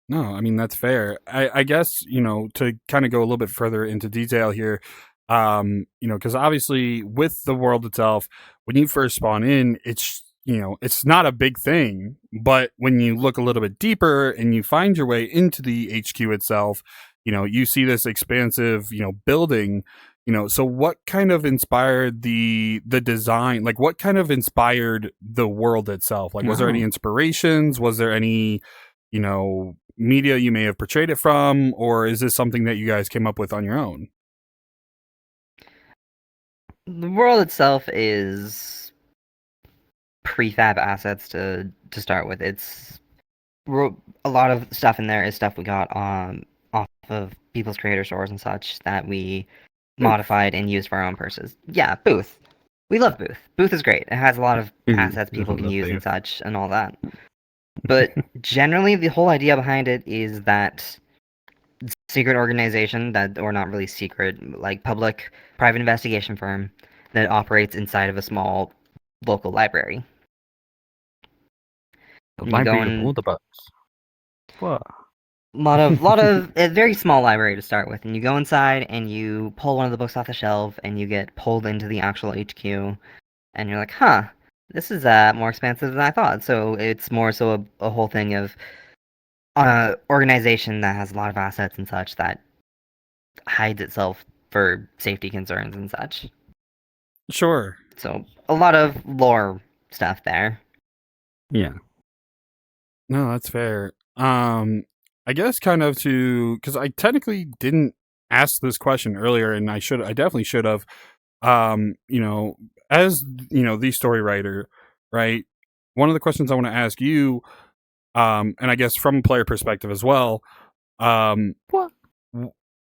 No, I mean, that's fair. I guess, you know, to kind of go a little bit further into detail here, you know, because obviously with the world itself, when you first spawn in, it's, you know, it's not a big thing, but when you look a little bit deeper and you find your way into the HQ itself, you know, you see this expansive, you know, building, you know. So what kind of inspired the design? Like, what kind of inspired the world itself? Like, was there any inspirations? Was there any, you know, media you may have portrayed it from, or is this something that you guys came up with on your own? The world itself is prefab assets to start with. It's a lot of stuff in there is stuff we got off of people's creator stores and such that we modified and used for our own purposes. Yeah, Booth. We love Booth. Booth is great. It has a lot of assets people can use and such and all that. But generally, the whole idea behind it is that secret organization that, or not really secret, like public private investigation firm that operates inside of a small local library. The You library go of in, all the books. What? lot of a very small library to start with, and you go inside and you pull one of the books off the shelf and you get pulled into the actual HQ, and you're like, huh, this is more expansive than I thought. So it's more so a whole thing of organization that has a lot of assets and such that hides itself for safety concerns and such. Sure. So a lot of lore stuff there. Yeah. No, that's fair. I guess kind of to, because I technically didn't ask this question earlier, and I definitely should have. You know, as you know, the story writer, right? one of the questions I want to ask you, and I guess from a player perspective as well, What?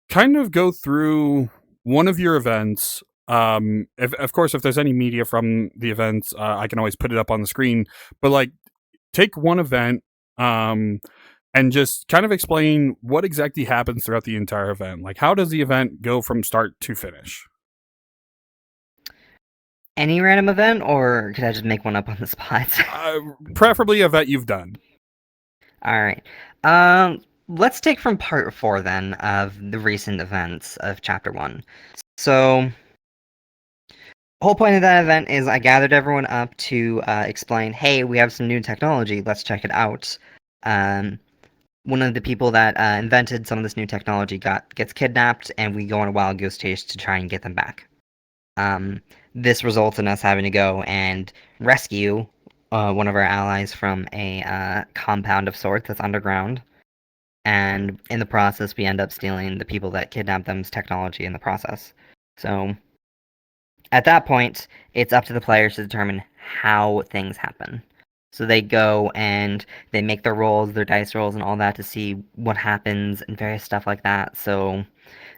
kind of go through one of your events. If, of course, if there's any media from the events, I can always put it up on the screen. But like, take one event, and just kind of explain what exactly happens throughout the entire event. Like, how does the event go from start to finish? Any random event, or could I just make one up on the spot? Preferably a event you've done. All right. Let's take from part 4 then of the recent events of chapter 1. So, the whole point of that event is I gathered everyone up to explain, hey, we have some new technology, let's check it out. One of the people that invented some of this new technology gets kidnapped, and we go on a wild goose chase to try and get them back. This results in us having to go and rescue one of our allies from a compound of sorts that's underground. And in the process, we end up stealing the people that kidnapped them's technology in the process. So, at that point, it's up to the players to determine how things happen. So they go and they make their rolls, their dice rolls, and all that to see what happens and various stuff like that. So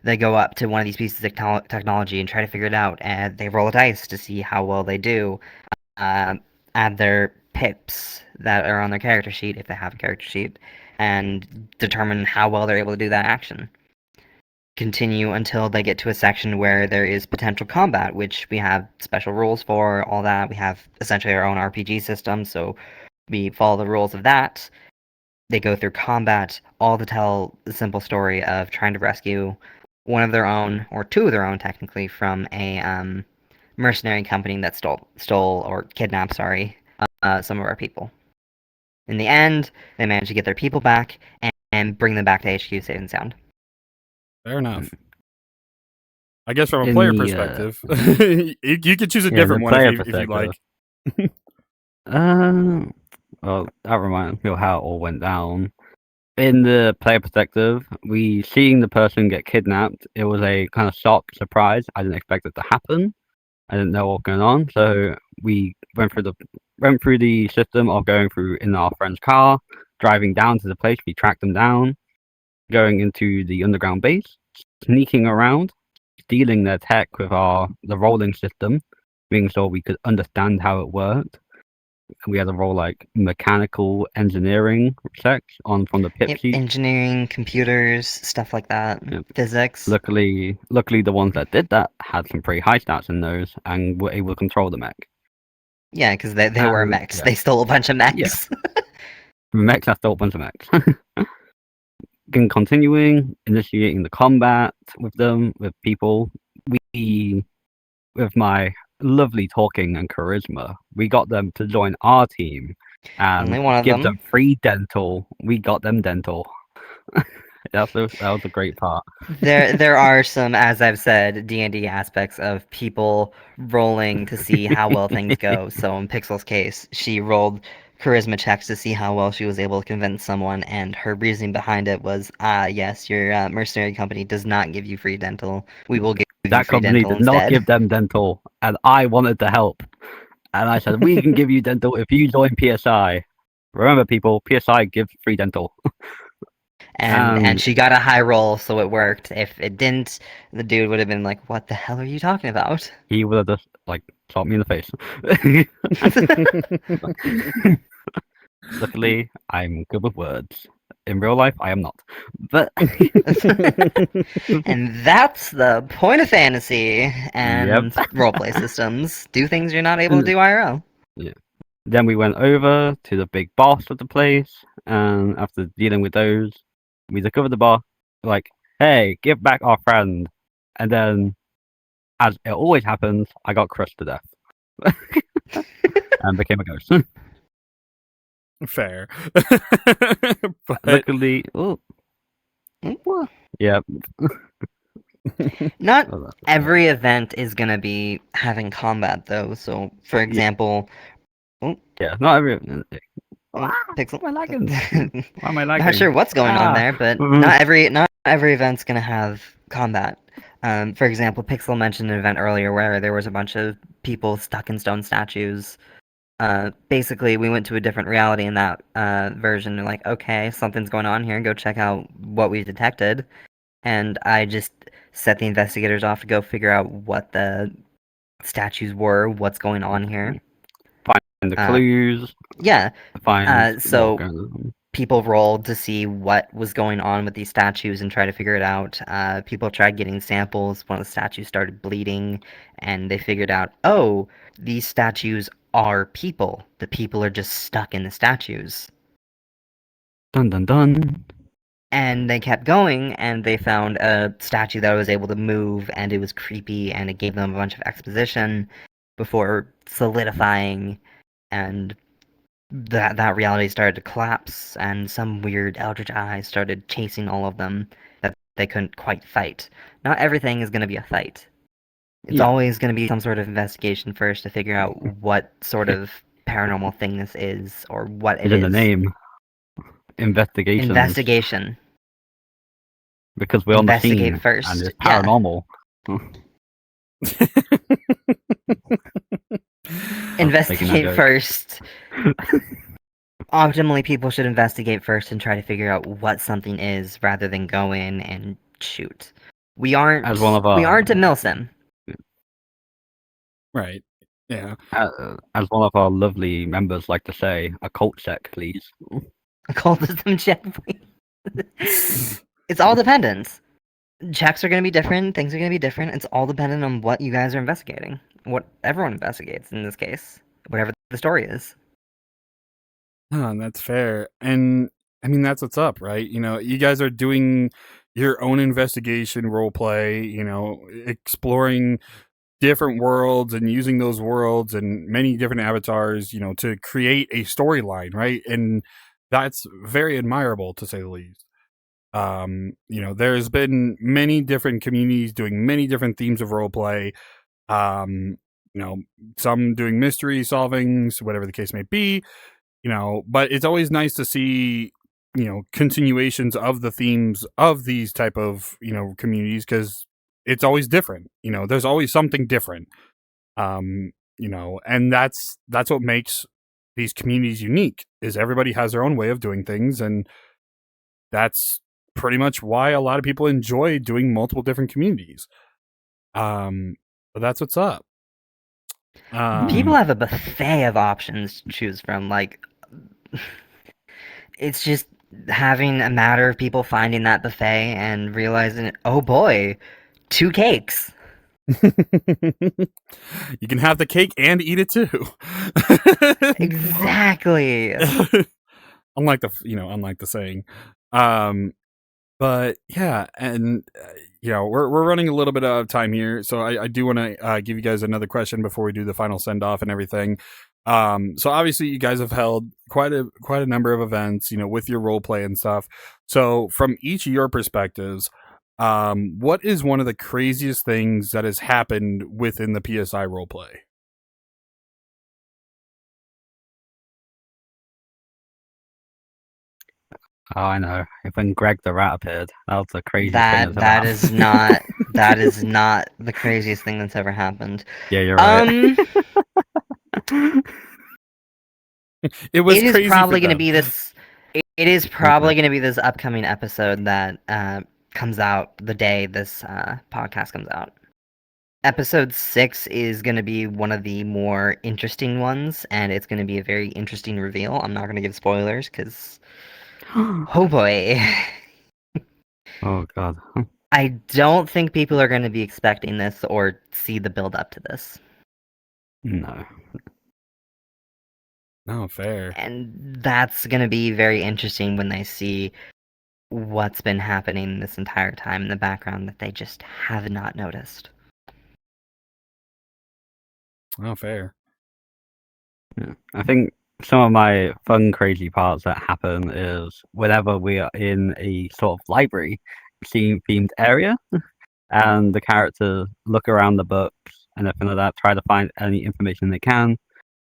they go up to one of these pieces of technology and try to figure it out, and they roll a dice to see how well they do. Add their pips that are on their character sheet, if they have a character sheet, and determine how well they're able to do that action. Continue until they get to a section where there is potential combat, which we have special rules for, all that. We have essentially our own RPG system, so we follow the rules of that. They go through combat, all to tell the simple story of trying to rescue one of their own, or two of their own technically, from a mercenary company that stole or kidnapped, some of our people. In the end, they manage to get their people back and bring them back to HQ safe and sound. Fair enough. I guess from a In player the, perspective, you could choose a yeah, different the one player if you like. Well, that reminds me of how it all went down. In the player perspective, seeing the person get kidnapped, it was a kind of shock, surprise. I didn't expect it to happen. I didn't know what was going on, so we went through the system of going through in our friend's car, driving down to the place. We tracked them down, going into the underground base, sneaking around, stealing their tech with the rolling system, making sure we could understand how it worked. We had to roll like mechanical engineering checks from the pip sheet. Engineering, computers, stuff like that. Yep. Physics. Luckily, the ones that did that had some pretty high stats in those and were able to control the mech. Yeah, because they were mechs. Yeah. They stole a bunch of mechs. Mechs, I stole a bunch of mechs. Continuing, initiating the combat with them, with people. With my lovely talking and charisma, we got them to join our team and Only one of give them. them free dental. We got them dental. that was a great part. There are some, as I've said, D&D aspects of people rolling to see how well things go. So in Pixel's case, she rolled charisma checks to see how well she was able to convince someone, and her reasoning behind it was, yes, your mercenary company does not give you free dental. We will give you That free company dental did not instead. give them dental, and I wanted to help. And I said, we can give you dental if you join PSI. Remember, people, PSI gives free dental. And she got a high roll, so it worked. If it didn't, the dude would have been like, "What the hell are you talking about?" He would have just shot me in the face. Luckily, I'm good with words. In real life, I am not. But and that's the point of fantasy and Yep. roleplay systems. Do things you're not able to do IRL. Yeah. Then we went over to the big boss of the place, and after dealing with those, we discovered the boss. Like, hey, give back our friend. And then, as it always happens, I got crushed to death and became a ghost. Fair. But Luckily, yeah. Not every event is gonna be having combat though. So, for example, Yeah, not every. Pixel. Why am I lagging? Why am I lagging? Not sure what's going on there, but not every event's gonna have combat. For example, Pixel mentioned an event earlier where there was a bunch of people stuck in stone statues. Basically, we went to a different reality in that version. They're like, okay, something's going on here. Go check out what we've detected. And I just set the investigators off to go figure out what the statues were, what's going on here. Find the clues. Yeah. Find So what's going on. people rolled to see what was going on with these statues and try to figure it out. People tried getting samples. One of the statues started bleeding, and they figured out, oh, these statues are people. The people are just stuck in the statues. Dun dun dun. And they kept going, and they found a statue that was able to move, and it was creepy, and it gave them a bunch of exposition before solidifying, and that reality started to collapse, and some weird eldritch eyes started chasing all of them that they couldn't quite fight. Not everything is going to be a fight. It's always going to be some sort of investigation first to figure out what sort of paranormal thing this is, or what it It's is. in the name. Investigation. Because we're on the Investigate scene first. and it's Yeah. paranormal. Investigate first. Optimally, people should investigate first and try to figure out what something is, rather than go in and shoot. We aren't a Milsim. Right. Yeah. As one of our lovely members like to say, a cult check, please. Occultism check, please. It's all dependent. Checks are going to be different, things are going to be different. It's all dependent on what you guys are investigating. What everyone investigates in this case. Whatever the story is. Oh, that's fair. And I mean, that's what's up, right? You know, you guys are doing your own investigation role play, you know, exploring different worlds and using those worlds and many different avatars, you know, to create a storyline, right? And that's very admirable, to say the least. You know, there's been many different communities doing many different themes of roleplay. You know, some doing mystery solvings, whatever the case may be, you know, but it's always nice to see, you know, continuations of the themes of these type of, you know, communities, because it's always different. You know, there's always something different. You know, and that's what makes these communities unique, is everybody has their own way of doing things, and that's pretty much why a lot of people enjoy doing multiple different communities. But that's what's up. People have a buffet of options to choose from. Like, it's just having a matter of people finding that buffet and realizing, oh boy, 2 cakes. You can have the cake and eat it too. Exactly. unlike the saying. But yeah, and you know, we're running a little bit out of time here, so I do want to give you guys another question before we do the final send off and everything. So obviously you guys have held quite a number of events, you know, with your role play and stuff. So from each of your perspectives, what is one of the craziest things that has happened within the PSI role play? Oh, I know. When Greg the Rat appeared, that was the craziest thing that is not that is not the craziest thing that's ever happened. Yeah, you're right. It was it is crazy probably going to be this. It is probably going to be this upcoming episode that comes out the day this podcast comes out. Episode 6 is going to be one of the more interesting ones, and it's going to be a very interesting reveal. I'm not going to give spoilers, because... oh boy. Oh god. I don't think people are going to be expecting this or see the build up to this. No. No, fair. And that's going to be very interesting when they see what's been happening this entire time in the background that they just have not noticed. Oh, fair. Yeah. I think some of my fun, crazy parts that happen is whenever we are in a sort of library, themed area, and the characters look around the books and everything like that, try to find any information they can,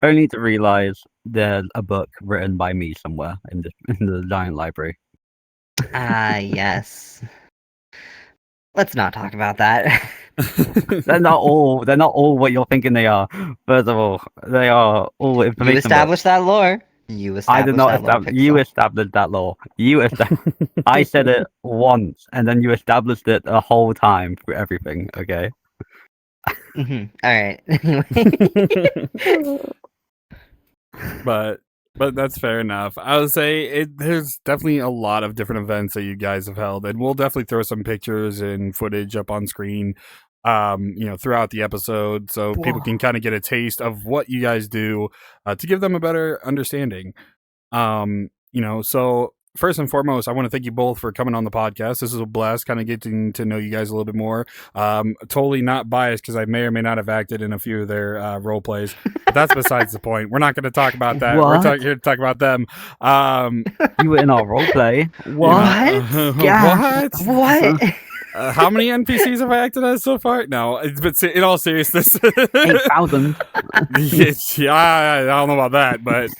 only to realize there's a book written by me somewhere in the giant library. Ah, yes. Let's not talk about that. They're not all. They're not all what you're thinking they are. First of all, they are all You information. established that lore. You established I did not that lore, establish. You Pixel. established that law. I said it once, and then you established it the whole time for everything. Okay. All right. Anyway. but that's fair enough. I would say there's definitely a lot of different events that you guys have held, and we'll definitely throw some pictures and footage up on screen, throughout the episode, so people can kind of get a taste of what you guys do, to give them a better understanding. So first and foremost, I want to thank you both for coming on the podcast. This is a blast, kind of getting to know you guys a little bit more. Totally not biased because I may or may not have acted in a few of their role plays. But that's besides the point. We're not going to talk about that. What? We're here to talk about them. You were in our role play. What? What? What? How many NPCs have I acted as so far? No, but in all seriousness, 8,000. yeah, I don't know about that, but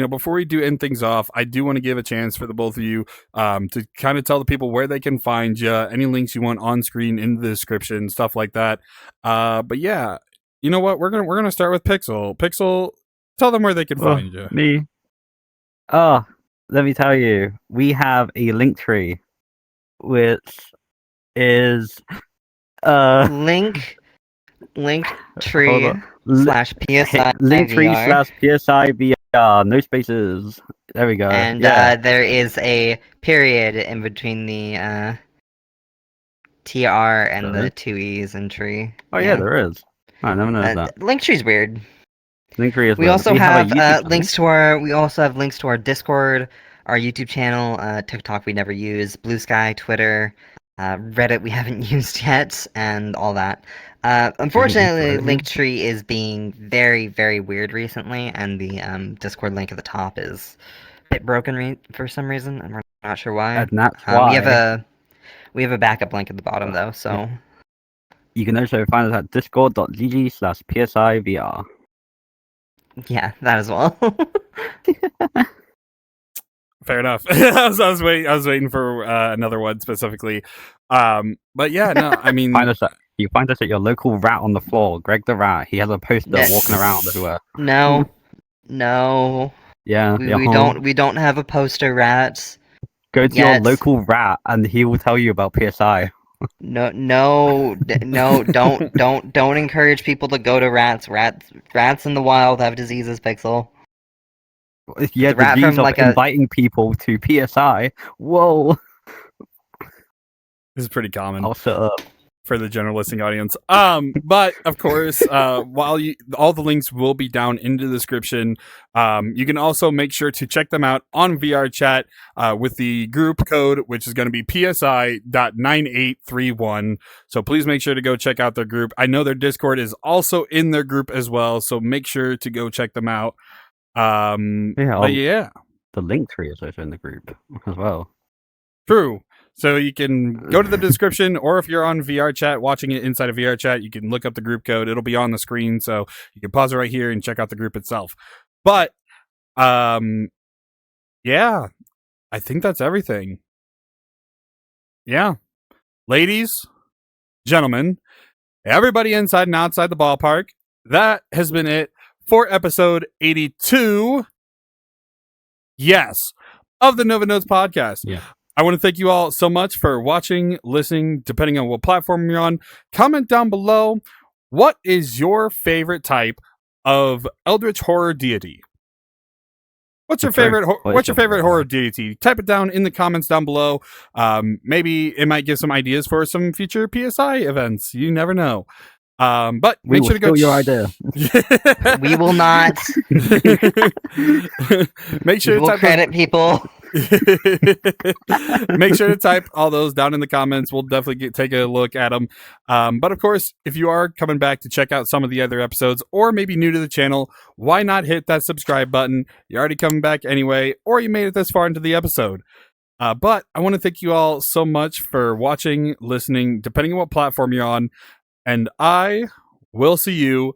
before we do end things off, I do want to give a chance for the both of you to kind of tell the people where they can find you, any links you want on screen in the description, stuff like that. But yeah, you know what? We're gonna start with Pixel. Pixel, tell them where they can find you. Me. Oh, let me tell you, we have a link tree, which is Link tree slash PSI link tree VR. / PSI VR, no spaces. There we go. And yeah. there is a period in between the TR and the two E's in tree. Oh yeah, there is. I never noticed that. Linktree's weird. Linktree is We weird. also We have a YouTube links to our Discord, our YouTube channel, TikTok we never use, Blue Sky, Twitter, Reddit we haven't used yet, and all that. Unfortunately, Linktree is being very, very weird recently, and the Discord link at the top is a bit broken for some reason, and we're not sure why. And that's why we have a backup link at the bottom though, so yeah. You can also find us at discord.gg/PSIVR. Yeah, that as well. Fair enough. I was waiting for another one specifically. But yeah, no, I mean, you find us at your local rat on the floor, Greg the Rat. He has a poster walking around everywhere. No. Yeah, we don't have a poster, rats. Go to your local rat, and he will tell you about PSI. No, don't encourage people to go to rats. Rats in the wild have diseases, Pixel. Yeah, the disease of inviting people to PSI. Whoa. This is pretty common. I'll shut up. For the general listening audience. But of course, all the links will be down in the description. You can also make sure to check them out on VR chat with the group code, which is going to be PSI.9831. So please make sure to go check out their group. I know their Discord is also in their group as well, so make sure to go check them out. The link tree is also in the group as well. True. So you can go to the description, or if you're on VR chat, watching it inside of VR chat, you can look up the group code. It'll be on the screen, so you can pause it right here and check out the group itself. But, yeah, I think that's everything. Yeah. Ladies, gentlemen, everybody inside and outside the ballpark, that has been it for episode 82. Yes, of the Noved Notes podcast. Yeah. I want to thank you all so much for watching, listening, depending on what platform you're on. Comment down below, what is your favorite type of eldritch horror deity? What's your favorite horror deity? Type it down in the comments down below. Maybe it might give some ideas for some future PSI events. You never know. But make sure to go. Your idea. We will not. Make sure to credit people. Make sure to type all those down in the comments. We'll definitely take a look at them. But of course, if you are coming back to check out some of the other episodes, or maybe new to the channel, why not hit that subscribe button? You're already coming back anyway, or you made it this far into the episode. But I want to thank you all so much for watching, listening, depending on what platform you're on. And I will see you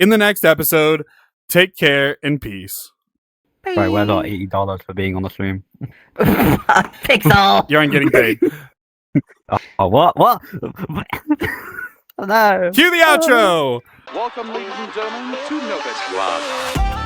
in the next episode. Take care and peace. Right, where's our $80 for being on the stream? Pixel! You aren't getting paid. Oh, what? What? Oh, no. Cue the outro! Welcome, ladies and gentlemen, to Noved.